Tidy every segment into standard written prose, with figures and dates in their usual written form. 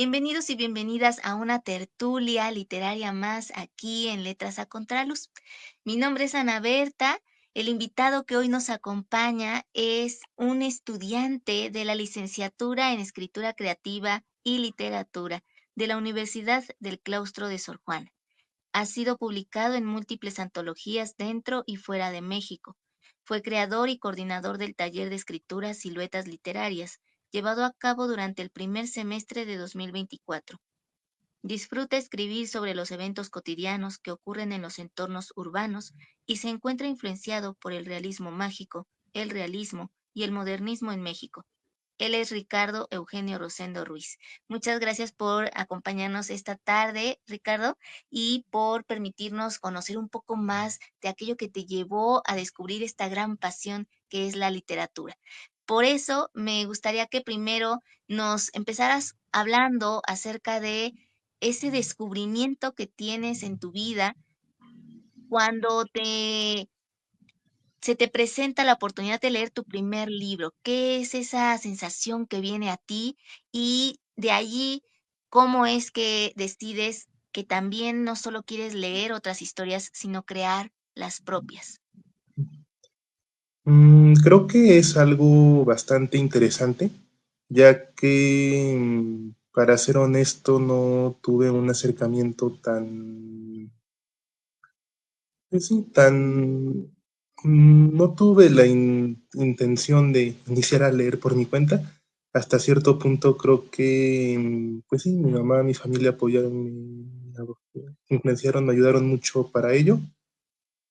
Bienvenidos y bienvenidas a una tertulia literaria más aquí en Letras a Contraluz. Mi nombre es Ana Berta. El invitado que hoy nos acompaña es un estudiante de la licenciatura en Escritura Creativa y Literatura de la Universidad del Claustro de Sor Juana. Ha sido publicado en múltiples antologías dentro y fuera de México. Fue creador y coordinador del taller de escritura Siluetas Literarias, llevado a cabo durante el primer semestre de 2024. Disfruta escribir sobre los eventos cotidianos que ocurren en los entornos urbanos y se encuentra influenciado por el realismo mágico, el realismo y el modernismo en México. Él es Ricardo Eugenio Rosendo Ruiz. Muchas gracias por acompañarnos esta tarde, Ricardo, y por permitirnos conocer un poco más de aquello que te llevó a descubrir esta gran pasión que es la literatura. Por eso me gustaría que primero nos empezaras hablando acerca de ese descubrimiento que tienes en tu vida cuando se te presenta la oportunidad de leer tu primer libro. ¿Qué es esa sensación que viene a ti? Y de allí, ¿cómo es que decides que también no solo quieres leer otras historias, sino crear las propias? Creo que es algo bastante interesante, ya que, para ser honesto, no tuve un acercamiento tan, pues sí, no tuve la intención de iniciar a leer por mi cuenta. Hasta cierto punto creo que, pues sí, mi mamá, mi familia apoyaron, influenciaron, me ayudaron mucho para ello.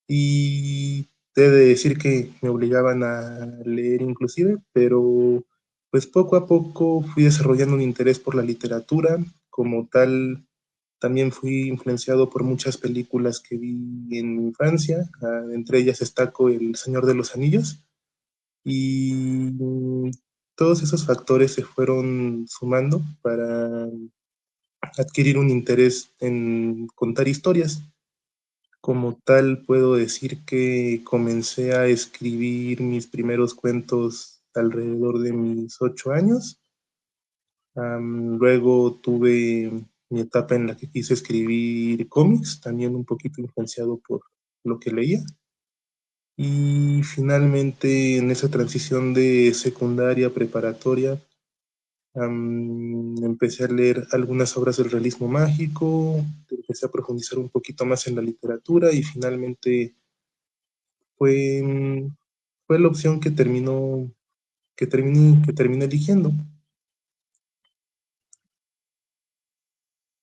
Y he de decir que me obligaban a leer inclusive, pero pues poco a poco fui desarrollando un interés por la literatura. Como tal, también fui influenciado por muchas películas que vi en mi infancia, entre ellas destaco El Señor de los Anillos, y todos esos factores se fueron sumando para adquirir un interés en contar historias. Como tal, puedo decir que comencé a escribir mis primeros cuentos alrededor de mis 8 años. Luego tuve mi etapa en la que quise escribir cómics, también un poquito influenciado por lo que leía. Y finalmente, en esa transición de secundaria a preparatoria, empecé a leer algunas obras del realismo mágico, empecé a profundizar un poquito más en la literatura y finalmente fue, fue la opción que terminé eligiendo.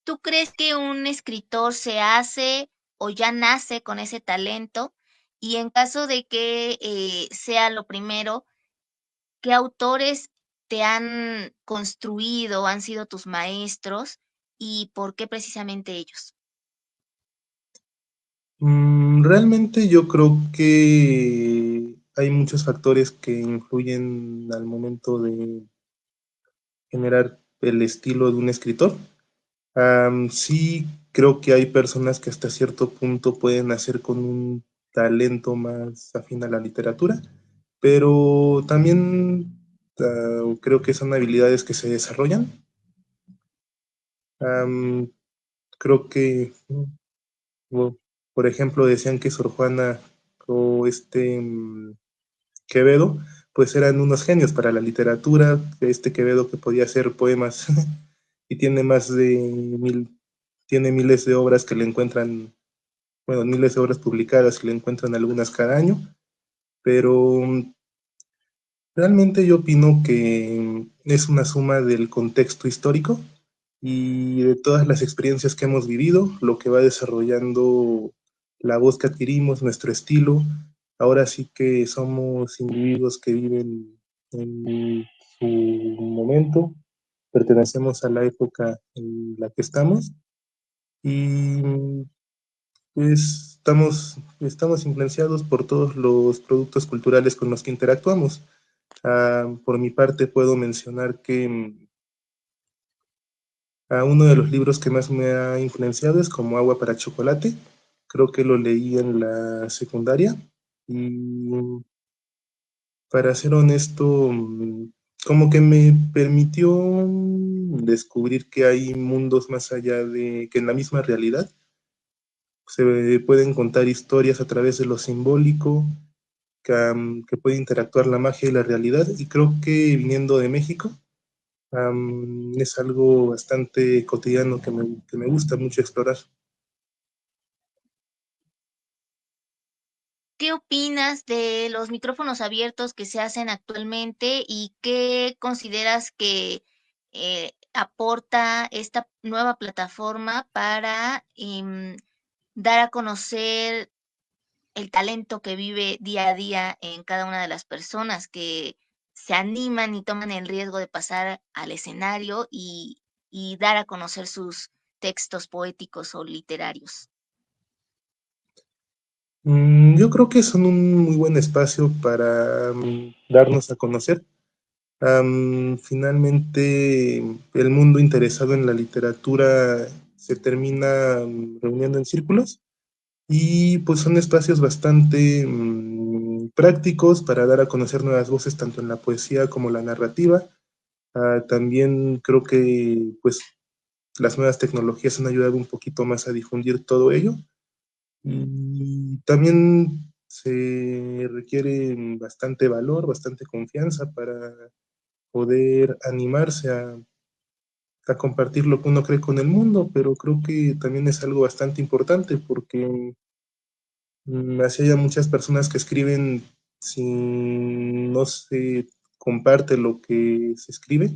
¿Tú crees que un escritor se hace o ya nace con ese talento? Y en caso de que sea lo primero, ¿qué autores te han construido, han sido tus maestros y por qué precisamente ellos? Realmente yo creo que hay muchos factores que influyen al momento de generar el estilo de un escritor. Sí, creo que hay personas que hasta cierto punto pueden nacer con un talento más afín a la literatura, pero también creo que son habilidades que se desarrollan. Am, Creo que, bueno, por ejemplo, decían que Sor Juana o Quevedo, pues eran unos genios para la literatura. Quevedo que podía hacer poemas y tiene miles de obras que le encuentran, bueno, miles de obras publicadas y le encuentran algunas cada año, pero realmente yo opino que es una suma del contexto histórico y de todas las experiencias que hemos vivido, lo que va desarrollando la voz que adquirimos, nuestro estilo. Ahora sí que somos individuos que viven en su momento, pertenecemos a la época en la que estamos y pues estamos influenciados por todos los productos culturales con los que interactuamos. Por mi parte puedo mencionar que uno de los libros que más me ha influenciado es Como agua para chocolate. Creo que lo leí en la secundaria y, para ser honesto, como que me permitió descubrir que hay mundos más allá de que en la misma realidad. Se pueden contar historias a través de lo simbólico, que puede interactuar la magia y la realidad, y creo que viniendo de México, es algo bastante cotidiano que me gusta mucho explorar. ¿Qué opinas de los micrófonos abiertos que se hacen actualmente y qué consideras que aporta esta nueva plataforma para dar a conocer el talento que vive día a día en cada una de las personas que se animan y toman el riesgo de pasar al escenario y dar a conocer sus textos poéticos o literarios? Yo creo que son un muy buen espacio para darnos a conocer. Finalmente, el mundo interesado en la literatura se termina reuniendo en círculos y pues son espacios bastante prácticos para dar a conocer nuevas voces tanto en la poesía como la narrativa. También creo que pues las nuevas tecnologías han ayudado un poquito más a difundir todo ello y también se requiere bastante valor, bastante confianza para poder animarse a compartir lo que uno cree con el mundo, pero creo que también es algo bastante importante porque así hay muchas personas que escriben si no se comparte lo que se escribe,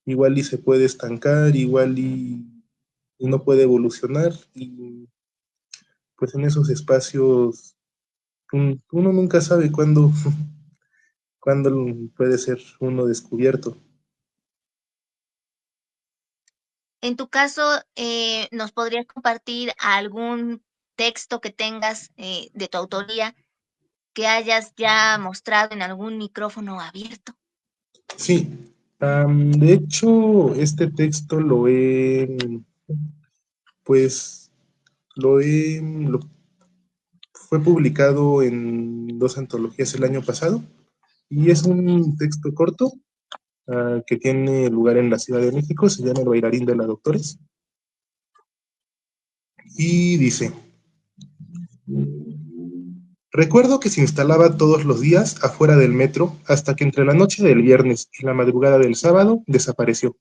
igual y se puede estancar, y no puede evolucionar, y pues en esos espacios uno nunca sabe cuándo, cuándo puede ser uno descubierto. En tu caso, ¿nos podrías compartir algún texto que tengas de tu autoría que hayas ya mostrado en algún micrófono abierto? Sí, de hecho, este texto pues, fue publicado en dos antologías el año pasado y es un texto corto que tiene lugar en la Ciudad de México, se llama El bailarín de la Doctores y dice, recuerdo que se instalaba todos los días afuera del metro hasta que entre la noche del viernes y la madrugada del sábado desapareció.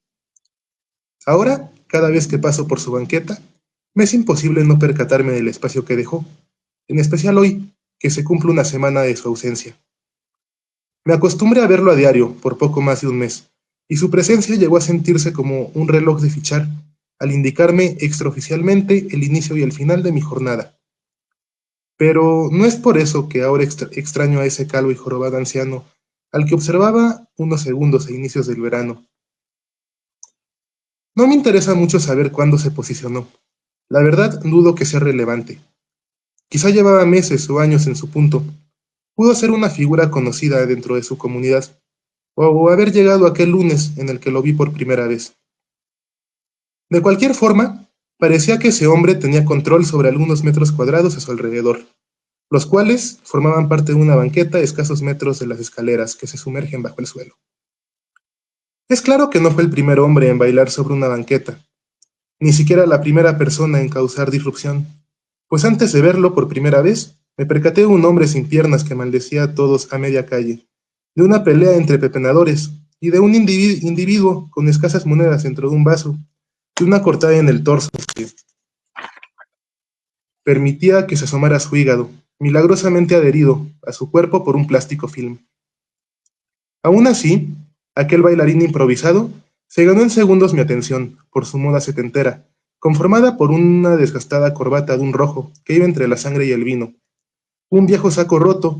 Ahora, cada vez que paso por su banqueta, me es imposible no percatarme del espacio que dejó, en especial hoy, que se cumple una semana de su ausencia. Me acostumbré a verlo a diario, por poco más de un mes, y su presencia llegó a sentirse como un reloj de fichar, al indicarme extraoficialmente el inicio y el final de mi jornada. Pero no es por eso que ahora extraño a ese calvo y jorobado anciano, al que observaba unos segundos a inicios del verano. No me interesa mucho saber cuándo se posicionó. La verdad, dudo que sea relevante. Quizá llevaba meses o años en su punto. Pudo ser una figura conocida dentro de su comunidad, o haber llegado aquel lunes en el que lo vi por primera vez. De cualquier forma, parecía que ese hombre tenía control sobre algunos metros cuadrados a su alrededor, los cuales formaban parte de una banqueta a escasos metros de las escaleras que se sumergen bajo el suelo. Es claro que no fue el primer hombre en bailar sobre una banqueta, ni siquiera la primera persona en causar disrupción, pues antes de verlo por primera vez, me percaté de un hombre sin piernas que maldecía a todos a media calle, de una pelea entre pepenadores y de un individuo con escasas monedas dentro de un vaso, de una cortada en el torso que permitía que se asomara su hígado, milagrosamente adherido a su cuerpo por un plástico film. Aún así, aquel bailarín improvisado se ganó en segundos mi atención por su moda setentera, conformada por una desgastada corbata de un rojo que iba entre la sangre y el vino, un viejo saco roto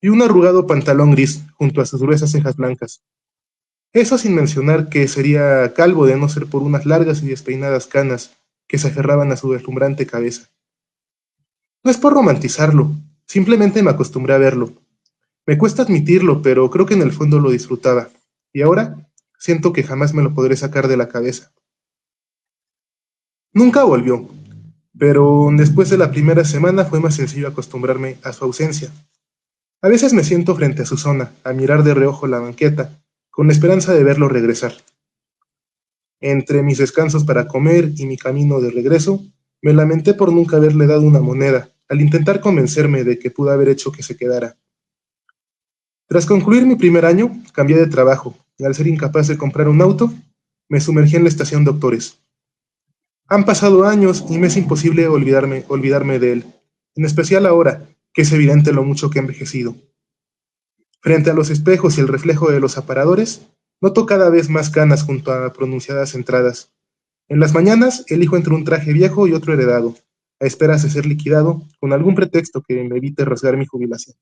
y un arrugado pantalón gris junto a sus gruesas cejas blancas. Eso sin mencionar que sería calvo de no ser por unas largas y despeinadas canas que se aferraban a su deslumbrante cabeza. No es por romantizarlo, simplemente me acostumbré a verlo. Me cuesta admitirlo, pero creo que en el fondo lo disfrutaba. Y ahora siento que jamás me lo podré sacar de la cabeza. Nunca volvió, pero después de la primera semana fue más sencillo acostumbrarme a su ausencia. A veces me siento frente a su zona, a mirar de reojo la banqueta, con la esperanza de verlo regresar. Entre mis descansos para comer y mi camino de regreso, me lamenté por nunca haberle dado una moneda, al intentar convencerme de que pudo haber hecho que se quedara. Tras concluir mi primer año, cambié de trabajo y al ser incapaz de comprar un auto, me sumergí en la estación Doctores. Han pasado años y me es imposible olvidarme de él, en especial ahora, que es evidente lo mucho que he envejecido. Frente a los espejos y el reflejo de los aparadores, noto cada vez más canas junto a pronunciadas entradas. En las mañanas elijo entre un traje viejo y otro heredado, a esperas de ser liquidado con algún pretexto que me evite rasgar mi jubilación.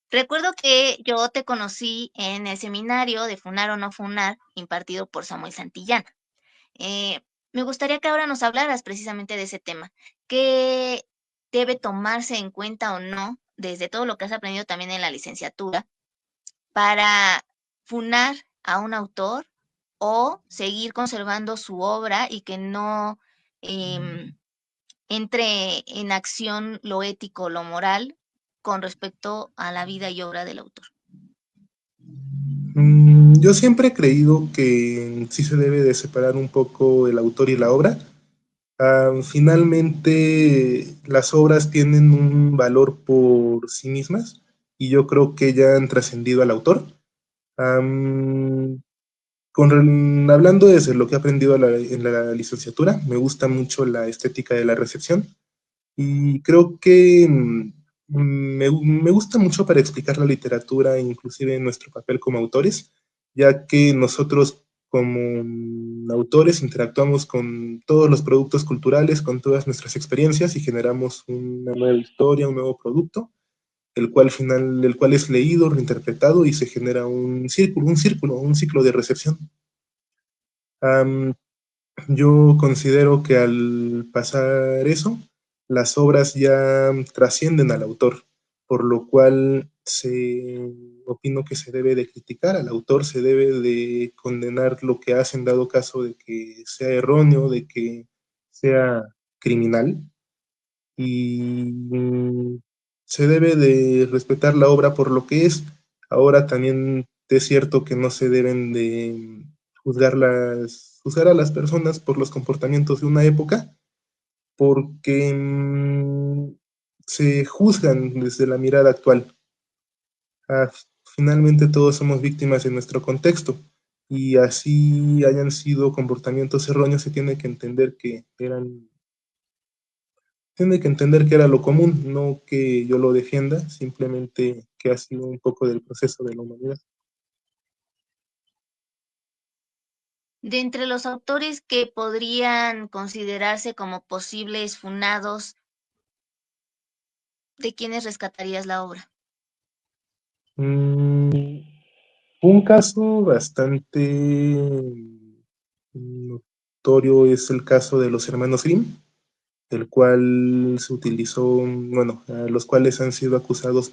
Recuerdo que yo te conocí en el seminario de Funar o no Funar, impartido por Samuel Santillana. Me gustaría que ahora nos hablaras precisamente de ese tema. ¿Qué debe tomarse en cuenta o no, desde todo lo que has aprendido también en la licenciatura, para funar a un autor o seguir conservando su obra y que no entre en acción lo ético, lo moral con respecto a la vida y obra del autor? Yo siempre he creído que sí se debe de separar un poco el autor y la obra. Finalmente, las obras tienen un valor por sí mismas y yo creo que ya han trascendido al autor. Am, Hablando desde lo que he aprendido en la licenciatura, me gusta mucho la estética de la recepción y creo que me gusta mucho para explicar la literatura, inclusive en nuestro papel como autores, ya que nosotros como autores interactuamos con todos los productos culturales, con todas nuestras experiencias y generamos una nueva historia, un nuevo producto, el cual es leído, reinterpretado y se genera un ciclo de recepción. Am, yo considero que al pasar eso, las obras ya trascienden al autor, por lo cual opino que se debe de criticar al autor, se debe de condenar lo que hace en dado caso de que sea erróneo, de que sea criminal, y se debe de respetar la obra por lo que es. Ahora también es cierto que no se deben de juzgar a las personas por los comportamientos de una época, porque se juzgan desde la mirada actual. Ah, Finalmente todos somos víctimas de nuestro contexto y así hayan sido comportamientos erróneos, se tiene que entender que era lo común, no que yo lo defienda, simplemente que ha sido un poco del proceso de la humanidad. De entre los autores que podrían considerarse como posibles funados, ¿de quiénes rescatarías la obra? Mm, un caso bastante notorio es el caso de los hermanos Grimm, el cual se utilizó, bueno, a los cuales han sido acusados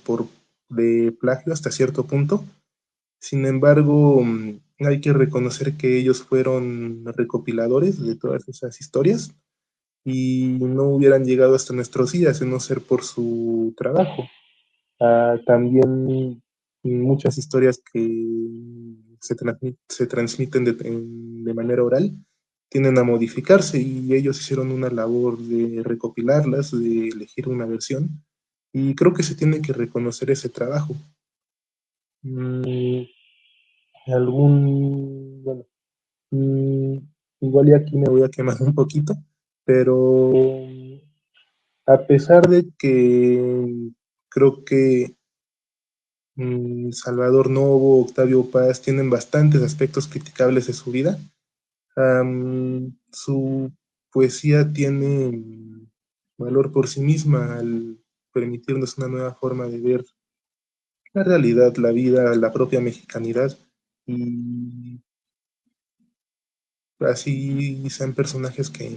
de plagio hasta cierto punto. Sin embargo, hay que reconocer que ellos fueron recopiladores de todas esas historias y no hubieran llegado hasta nuestros días de no ser por su trabajo. También muchas historias que se transmiten de manera oral tienden a modificarse y ellos hicieron una labor de recopilarlas, de elegir una versión y creo que se tiene que reconocer ese trabajo. Mm, bueno, mm, igual y aquí me voy a quemar un poquito, pero a pesar de que creo que Salvador Novo, Octavio Paz tienen bastantes aspectos criticables de su vida, su poesía tiene valor por sí misma al permitirnos una nueva forma de ver la realidad, la vida, la propia mexicanidad y así sean personajes que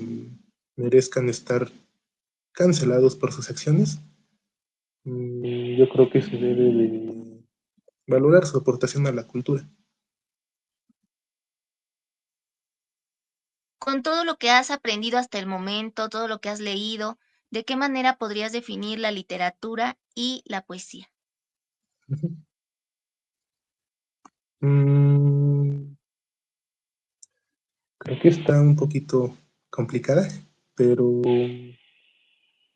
merezcan estar cancelados por sus acciones. Yo creo que se debe de valorar su aportación a la cultura. Con todo lo que has aprendido hasta el momento, todo lo que has leído, ¿de qué manera podrías definir la literatura y la poesía? Mm, Creo que está un poquito complicada, pero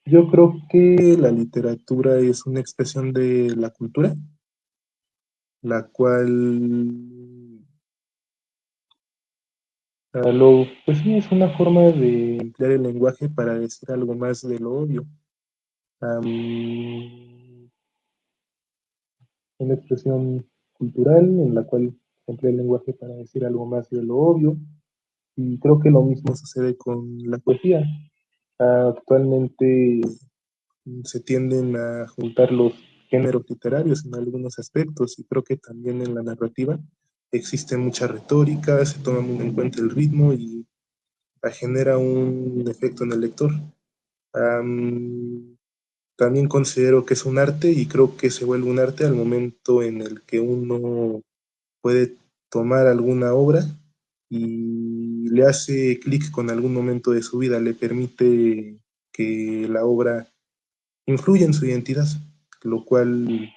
yo creo que la literatura es una expresión de la cultura, la cual, pues sí, es una forma de emplear el lenguaje para decir algo más de lo obvio. Una expresión cultural en la cual se emplea el lenguaje para decir algo más de lo obvio, y creo que lo mismo sucede con la poesía. Actualmente se tienden a juntar los géneros literarios en algunos aspectos y creo que también en la narrativa existe mucha retórica, se toma muy en cuenta el ritmo y genera un efecto en el lector. Am, También considero que es un arte y creo que se vuelve un arte al momento en el que uno puede tomar alguna obra y le hace clic con algún momento de su vida, le permite que la obra influya en su identidad, lo cual,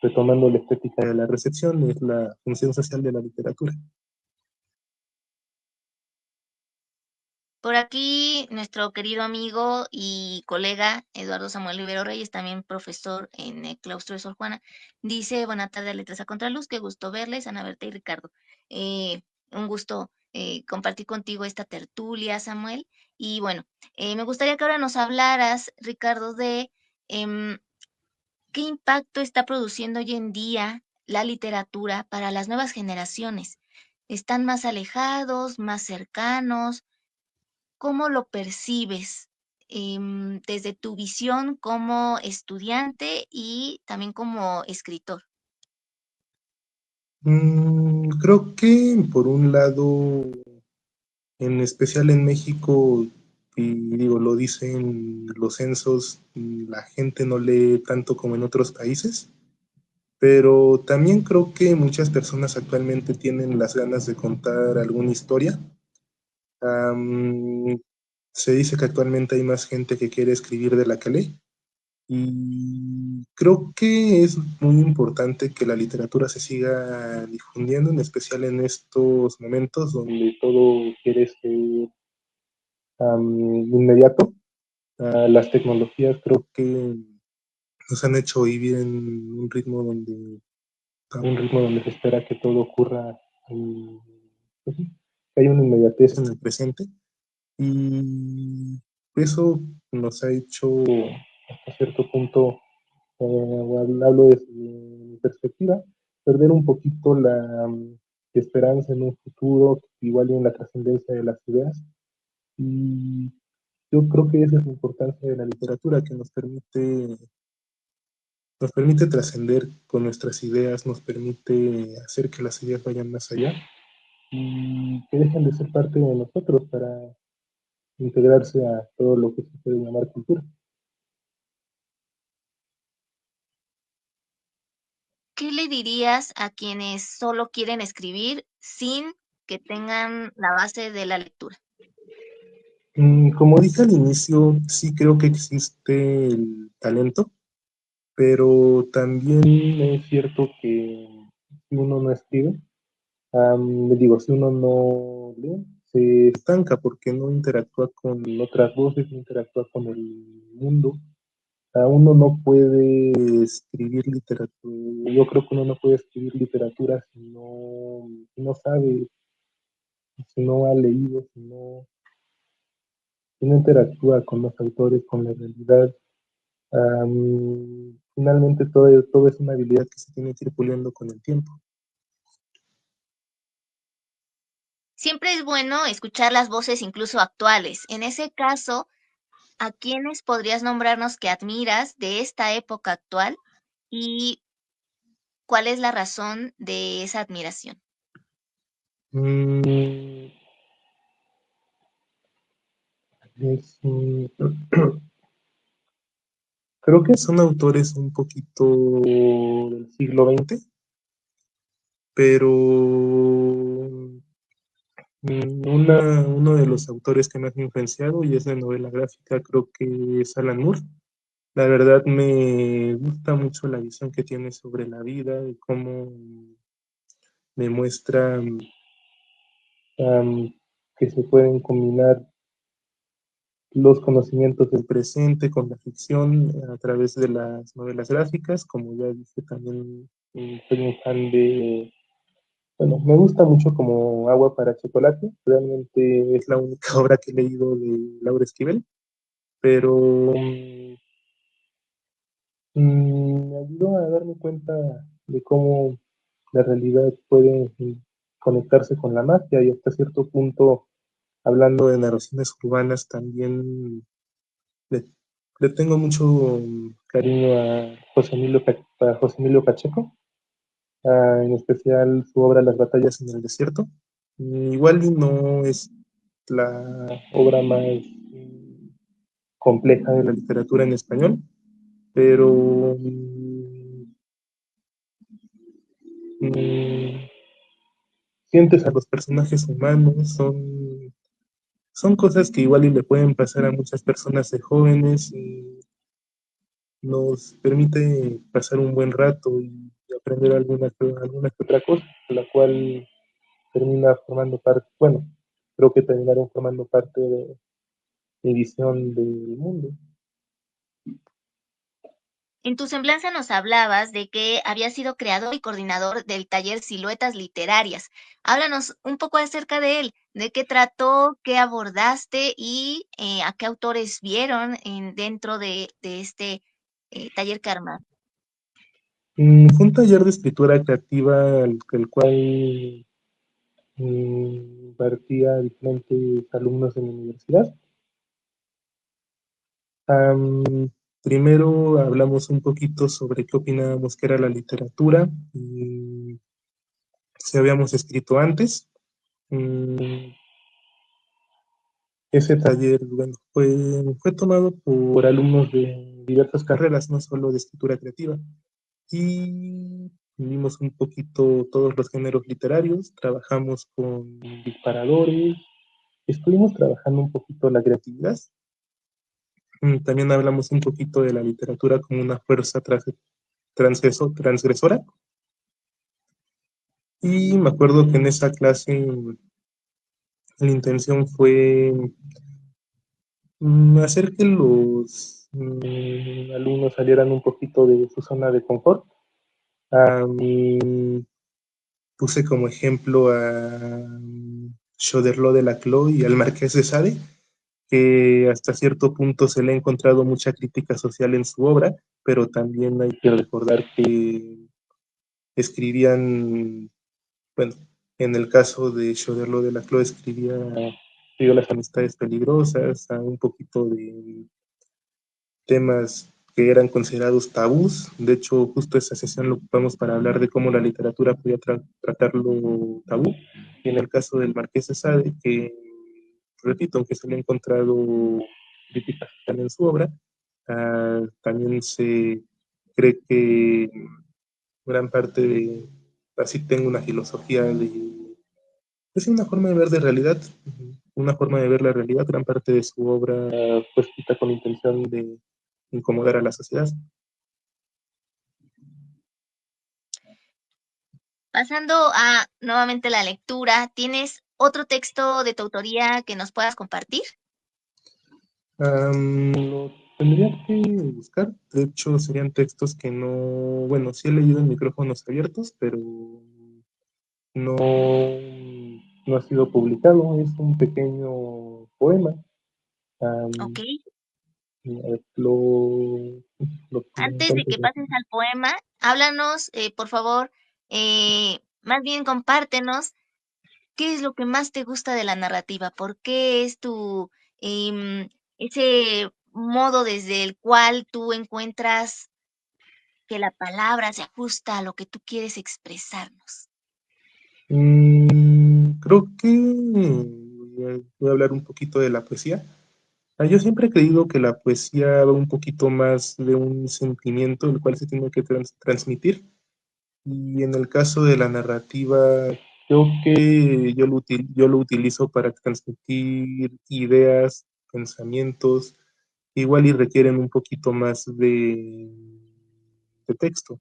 retomando la estética de la recepción, es la función social de la literatura. Por aquí, nuestro querido amigo y colega Eduardo Samuel Rivero Reyes, también profesor en el claustro de Sor Juana, dice: buena tarde, Letras a Contraluz, qué gusto verles, Ana Berta y Ricardo. Un gusto compartir contigo esta tertulia, Samuel. Y bueno, me gustaría que ahora nos hablaras, Ricardo, de em, qué impacto está produciendo hoy en día la literatura para las nuevas generaciones. ¿Están más alejados, más cercanos? ¿Cómo lo percibes desde tu visión como estudiante y también como escritor? Creo que por un lado, en especial en México, y digo, lo dicen los censos, la gente no lee tanto como en otros países, pero también creo que muchas personas actualmente tienen las ganas de contar alguna historia. Am, Se dice que actualmente hay más gente que quiere escribir de la que lee. Y creo que es muy importante que la literatura se siga difundiendo, en especial en estos momentos donde todo quiere ser inmediato. Las tecnologías creo que nos han hecho vivir en un ritmo a un ritmo donde se espera que todo ocurra, en- pues sí, que hay una inmediatez en el presente. Y eso nos ha hecho hasta cierto punto, hablo desde mi perspectiva, perder un poquito la esperanza en un futuro, igual y en la trascendencia de las ideas. Y yo creo que esa es la importancia de la literatura, que nos permite trascender con nuestras ideas, nos permite hacer que las ideas vayan más allá y que dejen de ser parte de nosotros para integrarse a todo lo que se puede llamar cultura. ¿Qué le dirías a quienes solo quieren escribir sin que tengan la base de la lectura? Como dije al inicio, sí creo que existe el talento, pero también es cierto que si uno no escribe, digo, si uno no lee, se estanca porque no interactúa con otras voces, no interactúa con el mundo. Uno no puede escribir literatura, yo creo que uno no puede escribir literatura si no sabe, si no ha leído, si no interactúa con los autores, con la realidad. Finalmente todo es una habilidad que se tiene que ir puliendo con el tiempo. Siempre es bueno escuchar las voces incluso actuales. En ese caso, ¿a quiénes podrías nombrarnos que admiras de esta época actual y cuál es la razón de esa admiración? Mm, es, mm, Creo que son autores un poquito del siglo XX, pero uno de los autores que más me ha influenciado y es de novela gráfica, creo que es Alan Moore. La verdad me gusta mucho la visión que tiene sobre la vida y me muestra que se pueden combinar los conocimientos del presente con la ficción a través de las novelas gráficas. Como ya dije, también soy un fan de, bueno, me gusta mucho como Agua para Chocolate. Realmente es la única obra que he leído de Laura Esquivel, pero me ayudó a darme cuenta de cómo la realidad puede conectarse con la magia y hasta cierto punto, hablando de narraciones urbanas, también le, le tengo mucho cariño a José Emilio Pacheco, en especial su obra Las batallas en el desierto. Igual y no es la obra más compleja de la literatura en español, pero mm, sientes a los personajes humanos, son cosas que igual y le pueden pasar a muchas personas de jóvenes y nos permite pasar un buen rato y aprender alguna que otra cosa, la cual termina formando parte, bueno, creo que terminaron formando parte de mi visión del mundo. En tu semblanza nos hablabas de que habías sido creador y coordinador del taller Siluetas Literarias. Háblanos un poco acerca de él, de qué trató, qué abordaste y a qué autores vieron dentro de este taller que armaste. Fue un taller de escritura creativa el cual impartía a diferentes alumnos de mi universidad. Am, Primero hablamos un poquito sobre qué opinábamos que era la literatura y si habíamos escrito antes. Mm, Ese taller, bueno, fue tomado por alumnos de diversas carreras, no solo de escritura creativa. Y vimos un poquito todos los géneros literarios, trabajamos con disparadores, estuvimos trabajando un poquito la creatividad. También hablamos un poquito de la literatura como una fuerza transgresora. Y me acuerdo que en esa clase la intención fue hacer que los alumnos salieran un poquito de su zona de confort. Y puse como ejemplo a Choderlos de Laclos y al Marqués de Sade, que hasta cierto punto se le ha encontrado mucha crítica social en su obra, pero también hay que recordar que escribían, bueno, en el caso de Choderlos de Laclos escribió Las amistades peligrosas, a un poquito de temas que eran considerados tabús. De hecho, justo esa sesión lo ocupamos para hablar de cómo la literatura podía tratar lo tabú. Y en el caso del Marqués de Sade, que, repito, aunque se le ha encontrado críticas en su obra, también se cree que gran parte de, así tengo una filosofía de, es una forma de ver de realidad, una forma de ver la realidad, gran parte de su obra fue escrita con intención de incomodar a la sociedad. Pasando a nuevamente la lectura, ¿tienes otro texto de tu autoría que nos puedas compartir? Lo tendría que buscar. De hecho, serían textos que no, bueno, sí he leído en micrófonos abiertos, pero no, no ha sido publicado. Es un pequeño poema. Ok. Um, lo Antes de encuentro. que pases al poema, háblanos, por favor, más bien compártenos qué es lo que más te gusta de la narrativa, por qué es ese modo desde el cual tú encuentras que la palabra se ajusta a lo que tú quieres expresarnos. Creo que voy a hablar un poquito de la poesía. Yo siempre he creído que la poesía va un poquito más de un sentimiento, el cual se tiene que transmitir. Y en el caso de la narrativa, creo que yo lo utilizo para transmitir ideas, pensamientos, igual y requieren un poquito más de texto.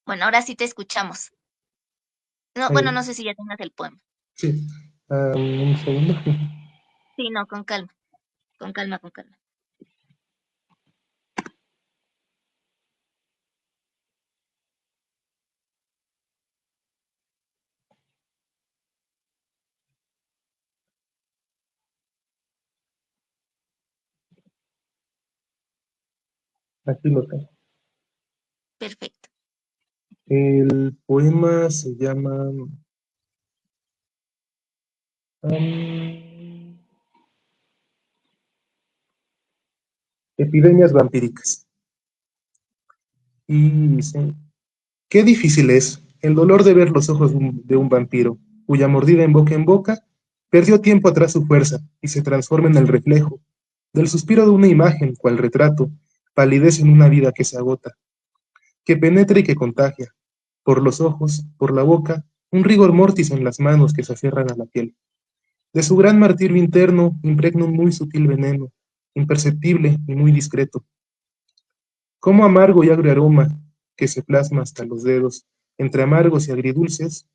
Bueno, ahora sí te escuchamos. No, bueno, no Eh, sé si ya tengas el poema. sí, un segundo. Sí, no, con calma, con calma, con calma. Aquí lo tengo. Perfecto. El poema se llama am, Epidemias vampíricas. Y dice, qué difícil es el dolor de ver los ojos de un vampiro, cuya mordida en boca perdió tiempo atrás su fuerza y se transforma en el reflejo del suspiro de una imagen, cual retrato, palidez en una vida que se agota, que penetra y que contagia, por los ojos, por la boca, un rigor mortis en las manos que se aferran a la piel. De su gran martirio interno impregna un muy sutil veneno, imperceptible y muy discreto, como amargo y agrio aroma que se plasma hasta los dedos, entre amargos y agridulces,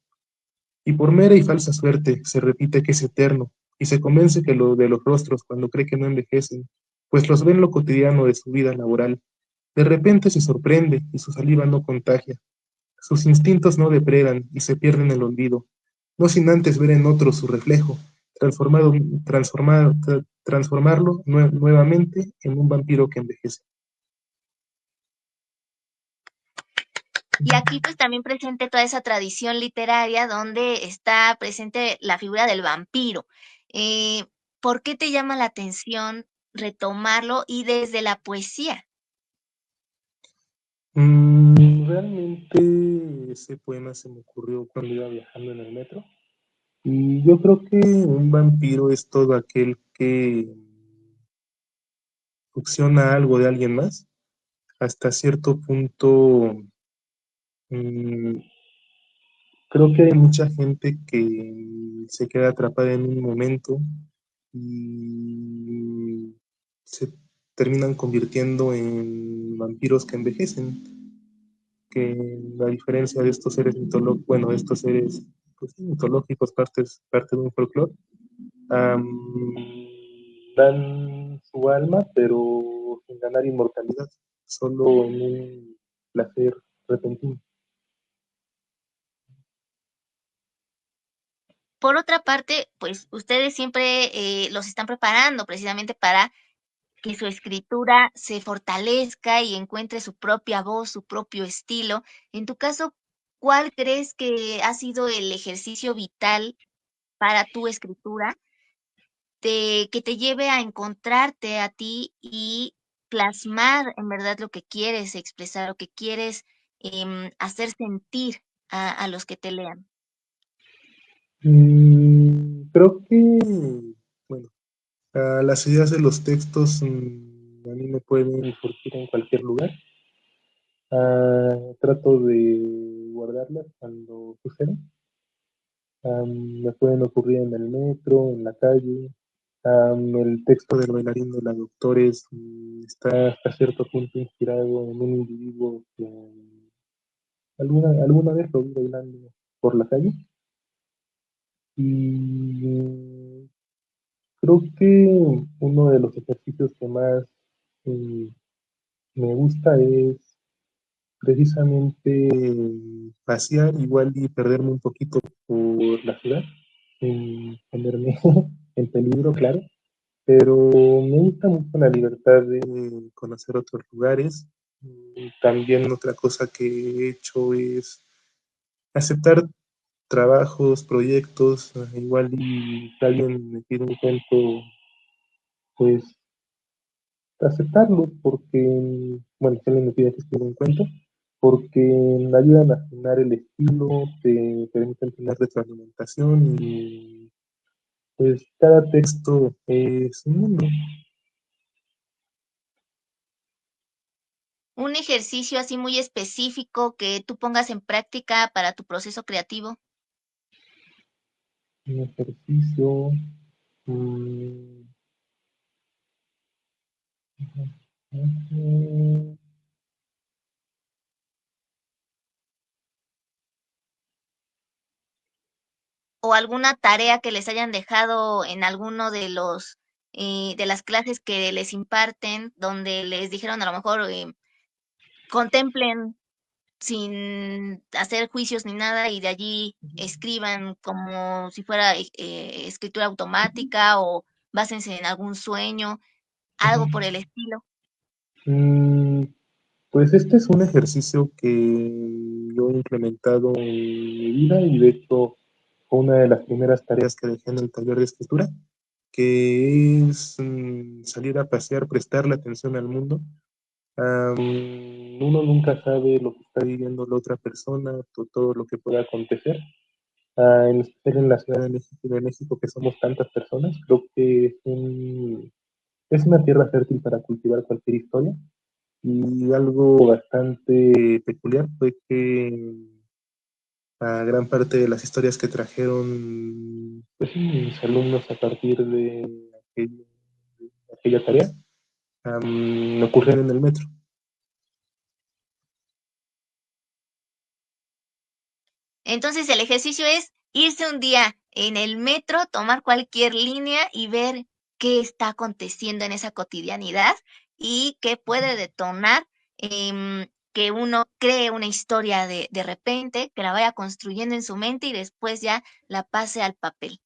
y por mera y falsa suerte se repite que es eterno, y se convence que lo de los rostros cuando cree que no envejecen, pues los ve en lo cotidiano de su vida laboral. De repente se sorprende y su saliva no contagia, sus instintos no depredan y se pierden en el olvido, no sin antes ver en otro su reflejo, transformado, transformarlo nuevamente en un vampiro que envejece. Y aquí pues también presente toda esa tradición literaria donde está presente la figura del vampiro. Eh, ¿Por qué te llama la atención retomarlo y desde la poesía? Realmente ese poema se me ocurrió cuando iba viajando en el metro. Y yo creo que un vampiro es todo aquel que succiona algo de alguien más. Hasta cierto punto, mm, creo que hay mucha gente que se queda atrapada en un momento y se terminan convirtiendo en vampiros que envejecen, que a diferencia de estos seres mitológicos, bueno, de estos seres pues, sí, mitológicos, parte de un folclore, am, dan su alma, pero sin ganar inmortalidad, solo en un placer repentino. Por otra parte, pues ustedes siempre los están preparando precisamente para que su escritura se fortalezca y encuentre su propia voz, su propio estilo. En tu caso, ¿cuál crees que ha sido el ejercicio vital para tu escritura que te lleve a encontrarte a ti y plasmar en verdad lo que quieres expresar, lo que quieres hacer sentir a los que te lean? Creo que, bueno, las ideas de los textos a mí me pueden surgir en cualquier lugar. Trato de guardarlas cuando suceden. Me pueden ocurrir en el metro, en la calle. El texto del bailarín de la Doctores está hasta cierto punto inspirado en un individuo que alguna vez lo vi bailando por la calle. Y creo que uno de los ejercicios que más eh, me gusta es precisamente pasear igual y perderme un poquito por la ciudad, sin ponerme en peligro, claro, pero me gusta mucho la libertad de conocer otros lugares. También otra cosa que he hecho es aceptar trabajos, proyectos, igual y si alguien me pide un cuento, pues aceptarlo, porque, bueno, si alguien me pide que escriba un cuento, porque me ayudan a afinar el estilo, te permiten tener retroalimentación y pues cada texto es un mundo. Un ejercicio así muy específico que tú pongas en práctica para tu proceso creativo. Un ejercicio. mm, mm, o alguna tarea que les hayan dejado en alguno de los de las clases que les imparten, donde les dijeron a lo mejor contemplen sin hacer juicios ni nada y de allí escriban como si fuera escritura automática o básense en algún sueño, Ujú. algo por el estilo. Mm, pues este es un ejercicio que yo he implementado en mi vida y de hecho fue una de las primeras tareas que dejé en el taller de escritura, que es salir a pasear, prestarle atención al mundo. Uno nunca sabe lo que está viviendo la otra persona, todo lo que pueda acontecer. En especial en la Ciudad de México, que somos tantas personas, creo que es una tierra fértil para cultivar cualquier historia. Y algo bastante peculiar fue que a gran parte de las historias que trajeron pues, sí, mis alumnos a partir de aquella, de aquella tarea ocurrieron en el metro. Entonces el ejercicio es irse un día en el metro, tomar cualquier línea y ver qué está aconteciendo en esa cotidianidad y qué puede detonar que uno cree una historia de repente, que la vaya construyendo en su mente y después ya la pase al papel.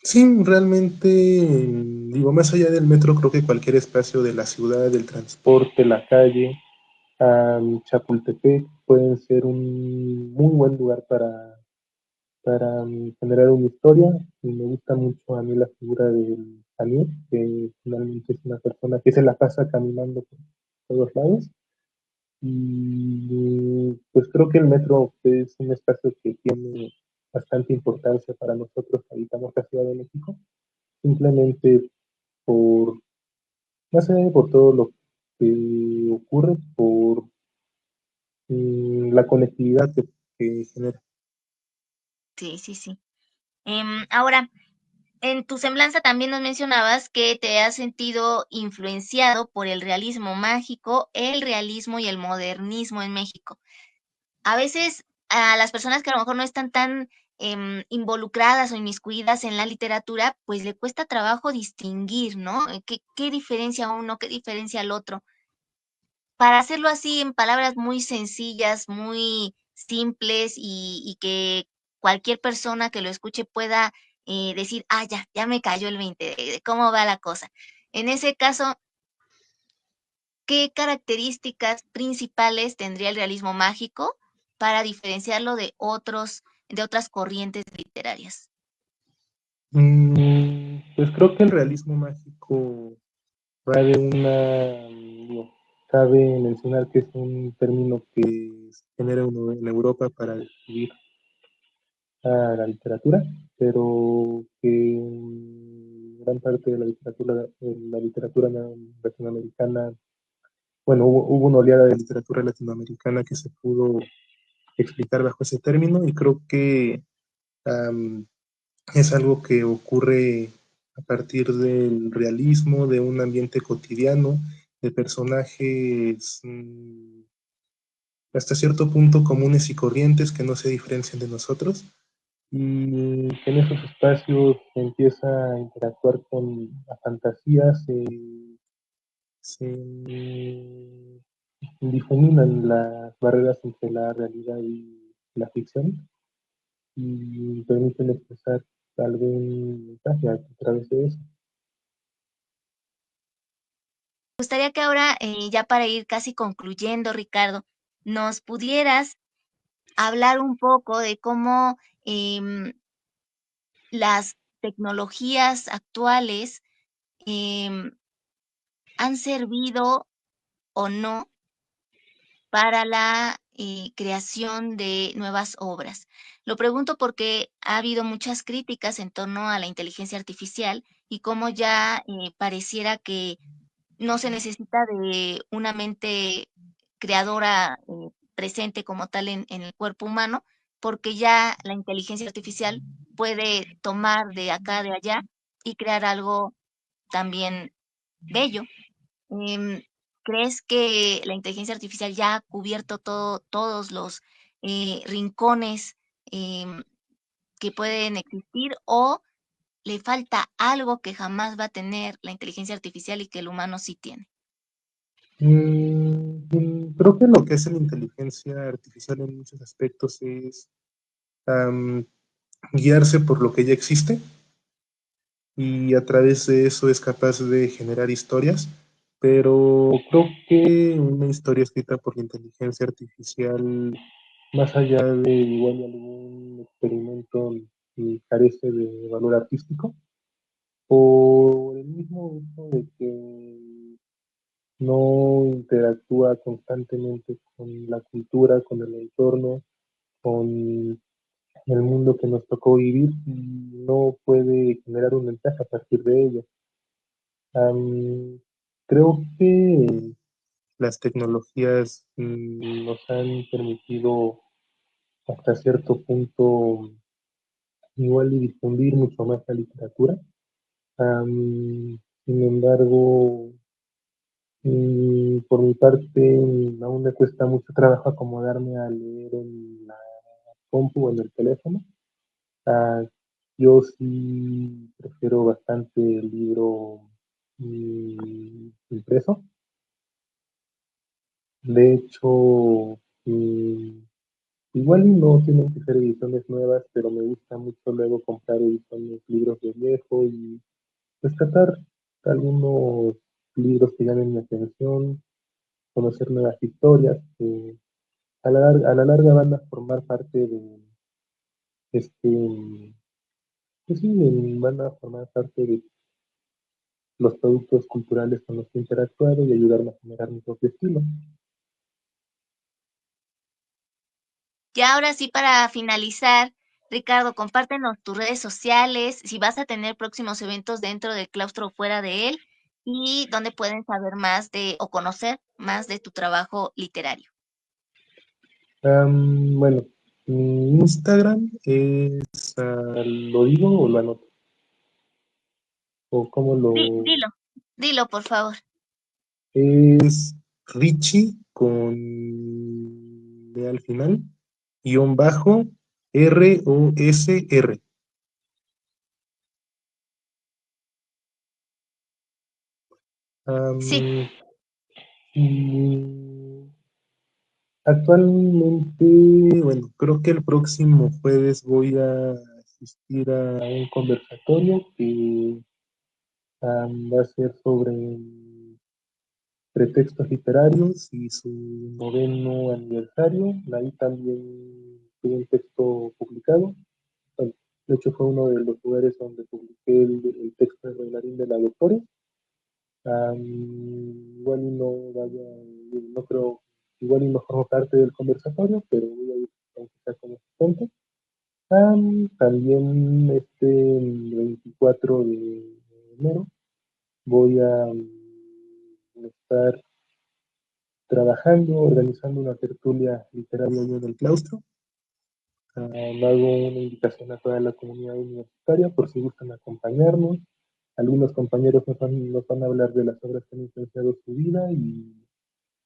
Sí, realmente, digo, más allá del metro, creo que cualquier espacio de la ciudad, del transporte, la calle, Chapultepec, pueden ser un muy buen lugar para generar una historia. Y me gusta mucho a mí la figura del Daniel, que finalmente es una persona que se la pasa caminando por todos lados. Y pues creo que el metro es un espacio que tiene bastante importancia para nosotros que habitamos la Ciudad de México, simplemente por, más allá de por todo lo que ocurre, por la conectividad que genera. Sí, sí, sí. Ahora, en tu semblanza también nos mencionabas que te has sentido influenciado por el realismo mágico, el realismo y el modernismo en México. A veces a las personas que a lo mejor no están tan involucradas o inmiscuidas en la literatura, pues le cuesta trabajo distinguir, ¿no? ¿Qué diferencia uno, qué diferencia al otro? Para hacerlo así en palabras muy sencillas, muy simples y que cualquier persona que lo escuche pueda decir, ah, ya me cayó el 20 de cómo va la cosa. En ese caso, ¿qué características principales tendría el realismo mágico para diferenciarlo de otras corrientes literarias? Pues creo que el realismo mágico va de digo, cabe mencionar que es un término que se genera en Europa para describir a la literatura, pero que gran parte de la literatura latinoamericana, bueno, hubo una oleada de literatura latinoamericana que se pudo explicar bajo ese término y creo que um, es algo que ocurre a partir del realismo, de un ambiente cotidiano, de personajes hasta cierto punto comunes y corrientes que no se diferencian de nosotros y que en esos espacios se empieza a interactuar con la fantasía, se difuminan las barreras entre la realidad y la ficción y permiten expresar algún mensaje a través de eso. Me gustaría que ahora, ya para ir casi concluyendo, Ricardo, nos pudieras hablar un poco de cómo las tecnologías actuales em, han servido o no para la creación de nuevas obras. Lo pregunto porque ha habido muchas críticas en torno a la inteligencia artificial y cómo ya pareciera que no se necesita de una mente creadora presente como tal en el cuerpo humano, porque ya la inteligencia artificial puede tomar de acá, de allá y crear algo también bello. Em, ¿Crees que la inteligencia artificial ya ha cubierto todos los rincones em, que pueden existir o le falta algo que jamás va a tener la inteligencia artificial y que el humano sí tiene? Creo que lo que es la inteligencia artificial en muchos aspectos es am, guiarse por lo que ya existe y a través de eso es capaz de generar historias, pero creo que una historia escrita por la inteligencia artificial, más allá de igual algún experimento, carece de valor artístico, por el mismo hecho de que no interactúa constantemente con la cultura, con el entorno, con el mundo que nos tocó vivir y no puede generar un mensaje a partir de ello. Am, Creo que las tecnologías nos han permitido hasta cierto punto igual y difundir mucho más la literatura. Sin embargo, por mi parte, aún me cuesta mucho trabajo acomodarme a leer en la compu o en el teléfono. Ah, yo sí prefiero bastante el libro impreso. De hecho, igual y no tienen que ser ediciones nuevas, pero me gusta mucho luego comprar ediciones, libros de viejo y rescatar algunos libros que llamen mi atención, conocer nuevas historias que a la larga van a formar parte de este, pues sí, van a formar parte de los productos culturales con los que he interactuado y ayudarme a generar mi propio estilo. Ya ahora sí, para finalizar, Ricardo, compártenos tus redes sociales, si vas a tener próximos eventos dentro del claustro o fuera de él, y dónde pueden saber más de o conocer más de tu trabajo literario. Bueno, mi Instagram es, ¿lo digo o lo anoto? ¿O cómo lo...? Dilo, dilo, por favor. Es Richie con D al final, guión bajo, ROSR. Sí, Am, y actualmente, bueno, creo que el próximo jueves voy a asistir a un conversatorio que va a ser sobre pretextos literarios y su noveno aniversario. Ahí también tuve un texto publicado. Bueno, de hecho, fue uno de los lugares donde publiqué el texto de Bailarín de la Doctora. Igual y no vaya, no creo, igual y no formo parte del conversatorio, pero voy a ir aunque sea como asistente. También este 24 de enero voy a estar trabajando, organizando una tertulia literaria en el claustro. Hago una invitación a toda la comunidad universitaria por si gustan acompañarnos. Algunos compañeros nos van a hablar de las obras que han influenciado su vida y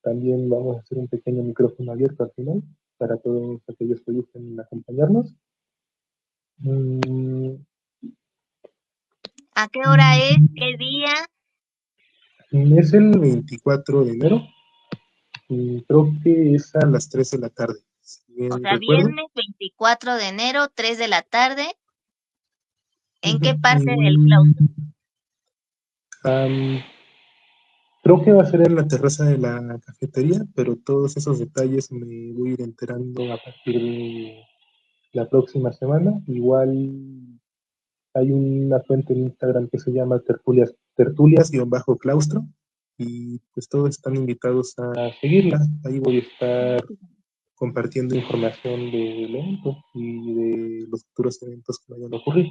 también vamos a hacer un pequeño micrófono abierto al final para todos aquellos que gusten acompañarnos. Mm, ¿a qué hora es? ¿Qué día? es el 24 de enero y creo que es a las 3 de la tarde, si O bien sea, recuerdo. viernes 24 de enero, 3 de la tarde. ¿En Ujú. qué parte del claustro? Am, Creo que va a ser en la terraza de la cafetería, pero todos esos detalles me voy a ir enterando a partir de la próxima semana. Igual hay una cuenta en Instagram que se llama tertulias-claustro y pues todos están invitados a seguirla. Ahí voy a estar compartiendo información del evento y de los futuros eventos que vayan a ocurrir.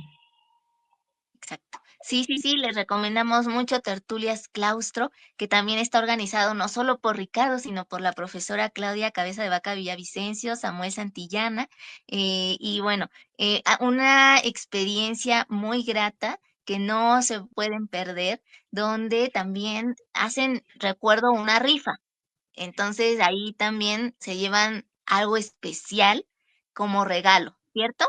Exacto. Sí, sí, sí, les recomendamos mucho Tertulias Claustro, que también está organizado no solo por Ricardo, sino por la profesora Claudia Cabeza de Vaca Villavicencio, Samuel Santillana, y bueno, una experiencia muy grata que no se pueden perder, donde también hacen, recuerdo, una rifa. Entonces ahí también se llevan algo especial como regalo, ¿cierto?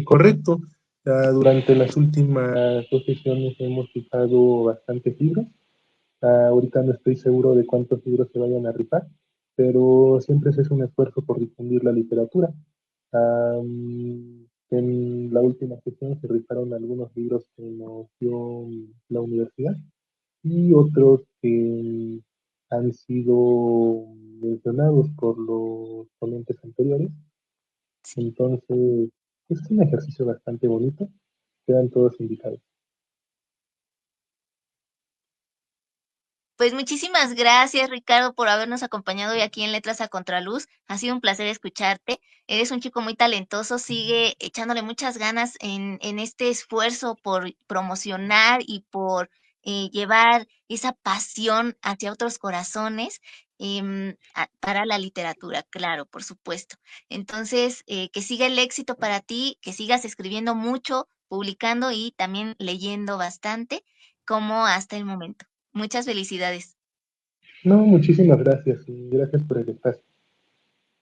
Correcto. Durante las últimas dos sesiones hemos usado bastantes libros. Ahorita no estoy seguro de cuántos libros se vayan a rifar, pero siempre se hace un esfuerzo por difundir la literatura. En la última sesión se rifaron algunos libros que nos dio la universidad y otros que han sido mencionados por los ponentes anteriores. Sí. Entonces, es un ejercicio bastante bonito. Quedan todos invitados. Pues muchísimas gracias, Ricardo, por habernos acompañado hoy aquí en Letras a Contraluz. Ha sido un placer escucharte. Eres un chico muy talentoso, sigue echándole muchas ganas en este esfuerzo por promocionar y por llevar esa pasión hacia otros corazones para la literatura, claro, por supuesto. Entonces, que siga el éxito para ti, que sigas escribiendo mucho, publicando y también leyendo bastante, como hasta el momento. Muchas felicidades. No, muchísimas gracias y gracias por el espacio.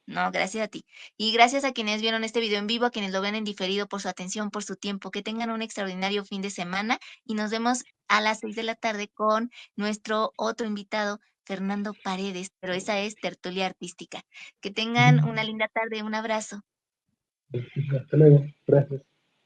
No, gracias a ti. Y gracias a quienes vieron este video en vivo, a quienes lo ven en diferido por su atención, por su tiempo. Que tengan un extraordinario fin de semana y nos vemos a las 6 de la tarde con nuestro otro invitado, Fernando Paredes, pero esa es tertulia artística. Que tengan una linda tarde, un abrazo. Hasta luego. Gracias.